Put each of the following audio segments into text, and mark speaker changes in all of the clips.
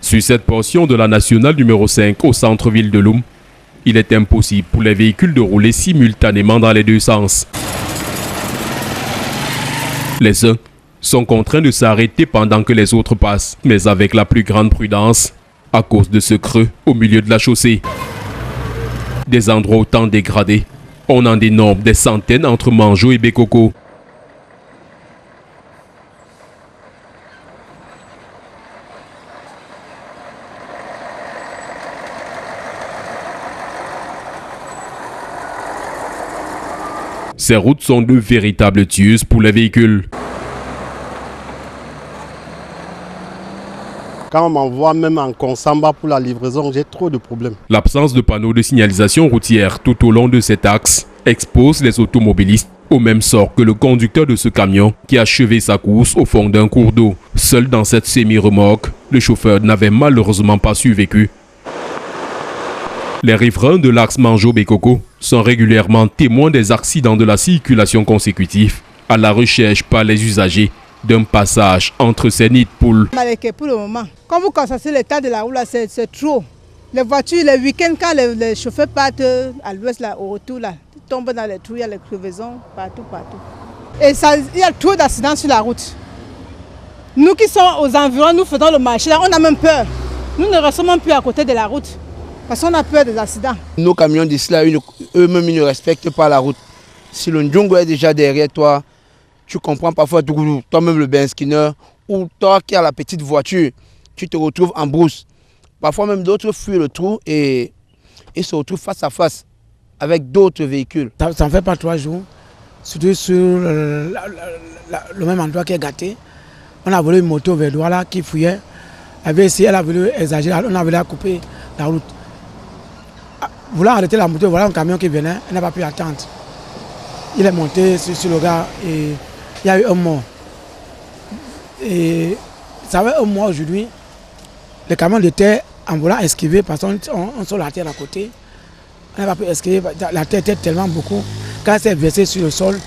Speaker 1: Sur cette portion de la nationale numéro 5 au centre-ville de Loum, il est impossible pour les véhicules de rouler simultanément dans les deux sens. Les uns sont contraints de s'arrêter pendant que les autres passent, mais avec la plus grande prudence, à cause de ce creux au milieu de la chaussée. Des endroits autant dégradés, on en dénombre des centaines entre Manjo et Bekoko. Ces routes sont de véritables tueuses pour les véhicules.
Speaker 2: Quand on m'envoie même en Consamba pour la livraison, j'ai trop de problèmes.
Speaker 1: L'absence de panneaux de signalisation routière tout au long de cet axe expose les automobilistes au même sort que le conducteur de ce camion qui a achevé sa course au fond d'un cours d'eau. Seul dans cette semi-remorque, le chauffeur n'avait malheureusement pas survécu. Les riverains de l'axe Manjo-Bekoko sont régulièrement témoins des accidents de la circulation consécutifs à la recherche par les usagers d'un passage entre ces nids de poules.
Speaker 3: Pour le moment, quand vous constatez l'état de la route, c'est trop. Les voitures, les week-ends, quand les chauffeurs partent à l'ouest, au retour, là, ils tombent dans les trous, il y a les crevaisons partout. Et il y a trop d'accidents sur la route. Nous qui sommes aux environs, nous faisons le marché, là, on a même peur. Nous ne restons même plus à côté de la route parce qu'on a peur des accidents.
Speaker 4: Nos camions d'ici là, eux-mêmes, ils ne respectent pas la route. Si le Ndjongo est déjà derrière toi, tu comprends parfois toi-même le Ben Skinner, ou toi qui as la petite voiture, tu te retrouves en brousse. Parfois même d'autres fuient le trou et ils se retrouvent face à face avec d'autres véhicules.
Speaker 5: Ça ne fait pas 3 jours, surtout sur le même endroit qui est gâté. On a volé une moto vers Douala qui fouillait. Elle a voulu exagérer, on a voulu couper la route. Voulant arrêter la moto, voilà un camion qui venait, elle n'a pas pu attendre. Il est monté sur le gars et il y a eu un mort. Et ça fait un mois aujourd'hui. Le camion était en voulant esquiver parce qu'on sur la terre à côté. On n'a pas pu esquiver, la terre était tellement beaucoup. Quand elle s'est versée sur le sol,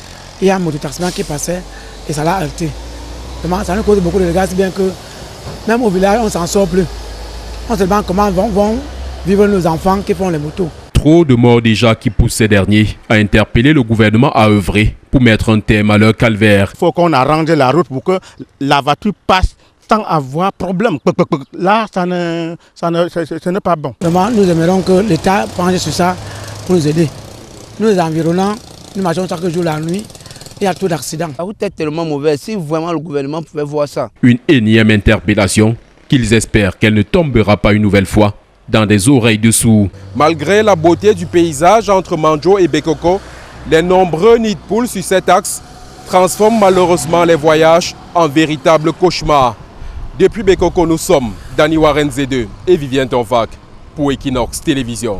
Speaker 5: il y a un mototaximan qui passait et ça l'a heurté. Ça nous cause beaucoup de dégâts, si bien que même au village, on ne s'en sort plus. On se demande comment vont vivre nos enfants qui font les motos.
Speaker 1: Trop de morts déjà qui poussent ces derniers à interpeller le gouvernement à œuvrer pour mettre un terme à leur calvaire.
Speaker 2: Il faut qu'on arrange la route pour que la voiture passe sans avoir problème. Là, ce n'est pas bon.
Speaker 5: Vraiment, nous aimerions que l'État penche sur ça pour nous aider. Nous, les environnants, nous marchons chaque jour la nuit. Il y a trop d'accidents.
Speaker 4: La route est tellement mauvaise, si vraiment le gouvernement pouvait voir ça.
Speaker 1: Une énième interpellation qu'ils espèrent qu'elle ne tombera pas une nouvelle fois dans des oreilles de sourds.
Speaker 6: Malgré la beauté du paysage entre Manjo et Bekoko, les nombreux nids de poules sur cet axe transforment malheureusement les voyages en véritables cauchemars. Depuis Bekoko, nous sommes Dani Warren Z2 et Vivien Tonfac pour Equinox Télévision.